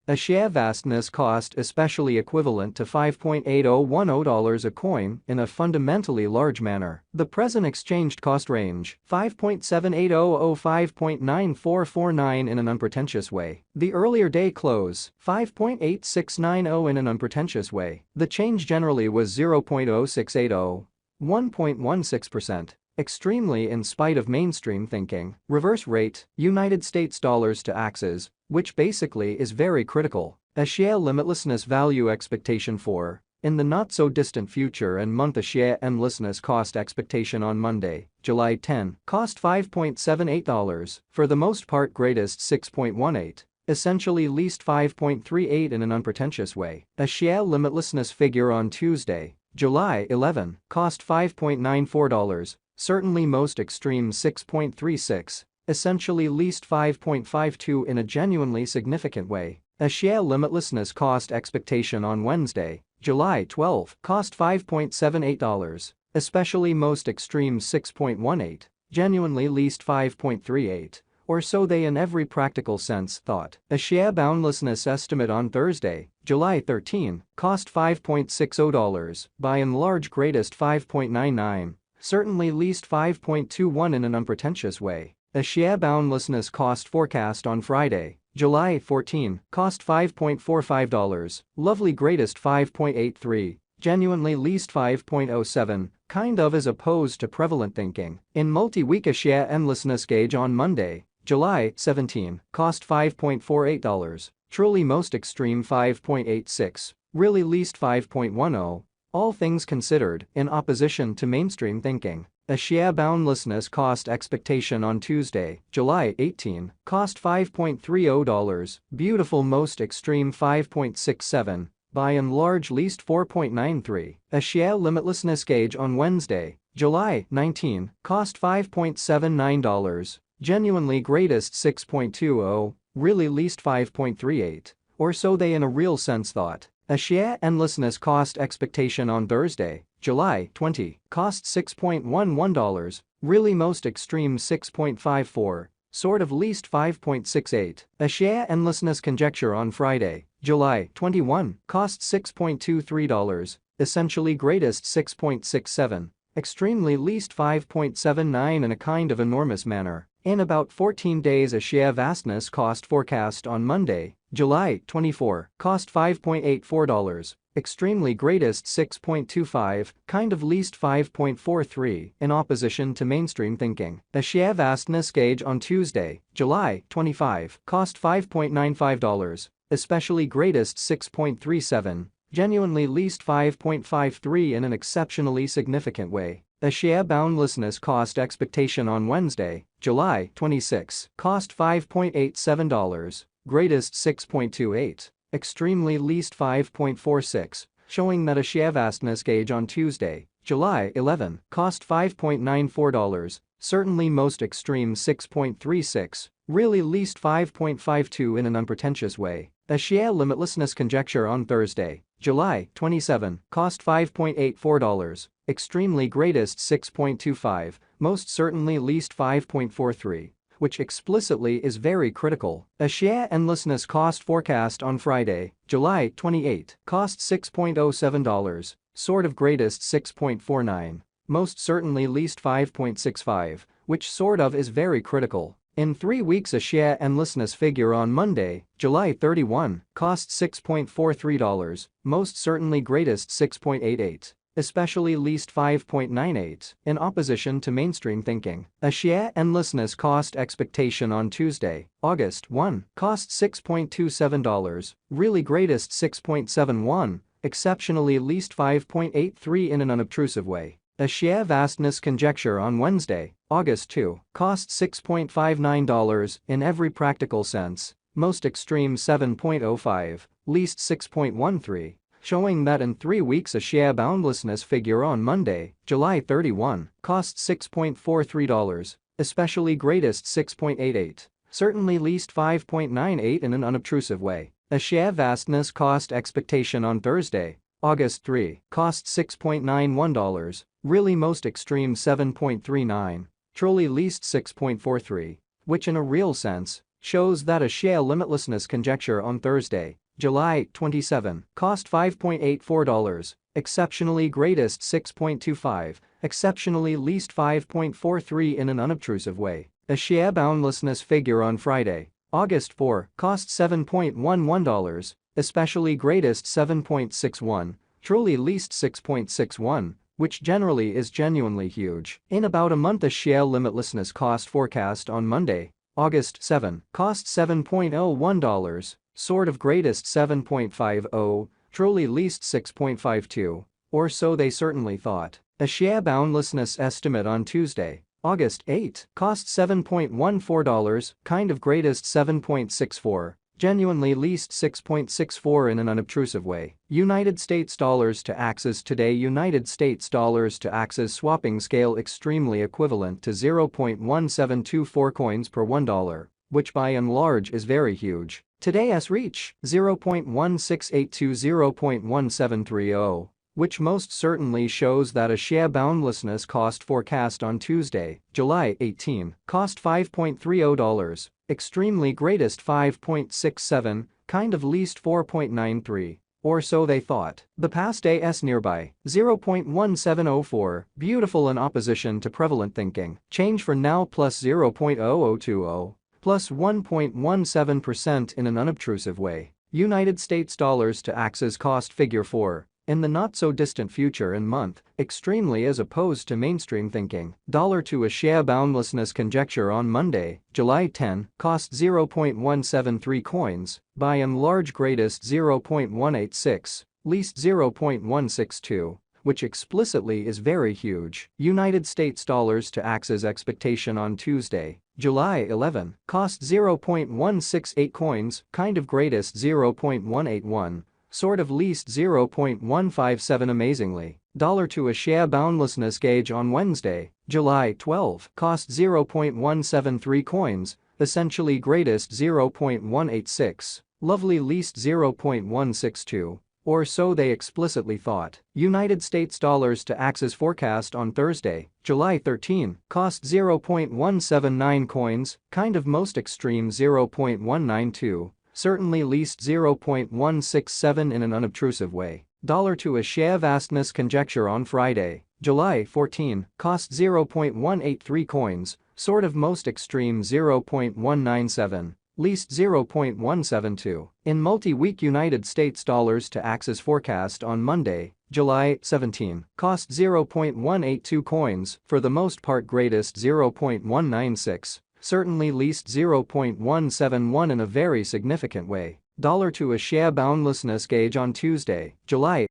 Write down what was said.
A share vastness cost especially equivalent to $5.8010 a coin in a fundamentally large manner. The present exchanged cost range, 5.7800 in an unpretentious way. The earlier day close, 5.8690 in an unpretentious way. The change generally was 0.0680, 1.16%. Extremely in spite of mainstream thinking. Reverse rate, United States dollars to Axies, which basically is very critical. A share limitlessness value expectation for, in the not-so-distant future and month. A share endlessness cost expectation on Monday, July 10, cost $5.78, for the most part greatest 6.18. Essentially least 5.38 in an unpretentious way. A share limitlessness figure on Tuesday, July 11, cost $5.94, certainly most extreme 6.36, essentially least 5.52 in a genuinely significant way. A share limitlessness cost expectation on Wednesday, July 12, cost $5.78, especially most extreme 6.18, genuinely least 5.38. Or so they in every practical sense thought. A share boundlessness estimate on Thursday, July 13, cost $5.60, by and large greatest 5.99, certainly least 5.21 in an unpretentious way. A share boundlessness cost forecast on Friday, July 14, cost $5.45, lovely greatest 5.83, genuinely least 5.07, kind of as opposed to prevalent thinking. In multi-week a share endlessness gauge on Monday, July 17, cost $5.48, truly most extreme 5.86, really least 5.10, all things considered, in opposition to mainstream thinking. A share boundlessness cost expectation on Tuesday, July 18, cost $5.30, beautiful most extreme 5.67, by and large least 4.93. A share limitlessness gauge on Wednesday, July 19, cost $5.79, genuinely greatest 6.20, really least 5.38, or so they in a real sense thought. A share endlessness cost expectation on Thursday, July 20, cost $6.11, really most extreme 6.54, sort of least 5.68. A share endlessness conjecture on Friday, July 21, cost $6.23, essentially greatest 6.67, extremely least 5.79 in a kind of enormous manner. In about 14 days a share vastness cost forecast on Monday, July 24, cost $5.84, extremely greatest 6.25, kind of least 5.43 in opposition to mainstream thinking. A share vastness gauge on Tuesday, July 25, cost $5.95, especially greatest 6.37, genuinely least 5.53 in an exceptionally significant way. A share boundlessness cost expectation on Wednesday, July 26, cost $5.87, greatest 6.28, extremely least 5.46, showing that a share vastness gauge on Tuesday, July 11, cost $5.94, certainly most extreme 6.36, really least 5.52 in an unpretentious way. A share limitlessness conjecture on Thursday, July 27, cost $5.84, extremely greatest 6.25, most certainly least 5.43, which explicitly is very critical. A share endlessness cost forecast on Friday, July 28, cost $6.07, sort of greatest 6.49, most certainly least 5.65, which sort of is very critical. In 3 weeks a share endlessness figure on Monday, July 31, cost $6.43, most certainly greatest 6.88, especially least 5.98, in opposition to mainstream thinking. A share endlessness cost expectation on Tuesday, August 1, cost $6.27, really greatest 6.71, exceptionally least 5.83 in an unobtrusive way. A share vastness conjecture on Wednesday, August 2, cost $6.59 in every practical sense, most extreme 7.05, least 6.13, showing that in 3 weeks a share boundlessness figure on Monday, July 31, cost $6.43, especially greatest 6.88, certainly least 5.98 in an unobtrusive way. A share vastness cost expectation on Thursday, August 3, cost $6.91, really most extreme 7.39, truly least 6.43, which in a real sense, shows that a share limitlessness conjecture on Thursday, July 27, cost $5.84, exceptionally greatest 6.25, exceptionally least 5.43 in an unobtrusive way. A share boundlessness figure on Friday, August 4, cost $7.11, especially greatest 7.61, truly least 6.61, which generally is genuinely huge. In about a month, a share limitlessness cost forecast on Monday, August 7, cost $7.01, sort of greatest 7.50, truly least 6.52, or so they certainly thought. A share boundlessness estimate on Tuesday, August 8, cost $7.14, kind of greatest 7.64, genuinely least 6.64 in an unobtrusive way. United States dollars to Axie today. United States dollars to Axie swapping scale extremely equivalent to 0.1724 coins per $1, which by and large is very huge. Today's reach 0.1682 to 0.1730, which most certainly shows that a share boundlessness cost forecast on Tuesday, July 18, cost $5.30, extremely greatest 5.67, kind of least 4.93, or so they thought. The past day's nearby 0.1704, beautiful in opposition to prevalent thinking, change for now plus 0.0020. Plus 1.17% in an unobtrusive way. United States dollars to Axie cost figure 4, in the not-so-distant future and month, extremely as opposed to mainstream thinking. Dollar to a share boundlessness conjecture on Monday, July 10, cost 0.173 coins, by and large greatest 0.186, least 0.162. Which explicitly is very huge. United States dollars to Axie expectation on Tuesday, July 11, cost 0.168 coins, kind of greatest 0.181, sort of least 0.157 amazingly. Dollar to a share boundlessness gauge on Wednesday, July 12, cost 0.173 coins, essentially greatest 0.186, lovely least 0.162. Or so they explicitly thought. United States dollars to Axie forecast on Thursday, July 13, cost 0.179 coins, kind of most extreme 0.192, certainly least 0.167 in an unobtrusive way. Dollar to a share vastness conjecture on Friday, July 14, cost 0.183 coins, sort of most extreme 0.197. Least 0.172. In multi-week United States dollars to Axie forecast on Monday, July 17, cost 0.182 coins, for the most part greatest 0.196, certainly least 0.171 in a very significant way. Dollar to a share boundlessness gauge on Tuesday, July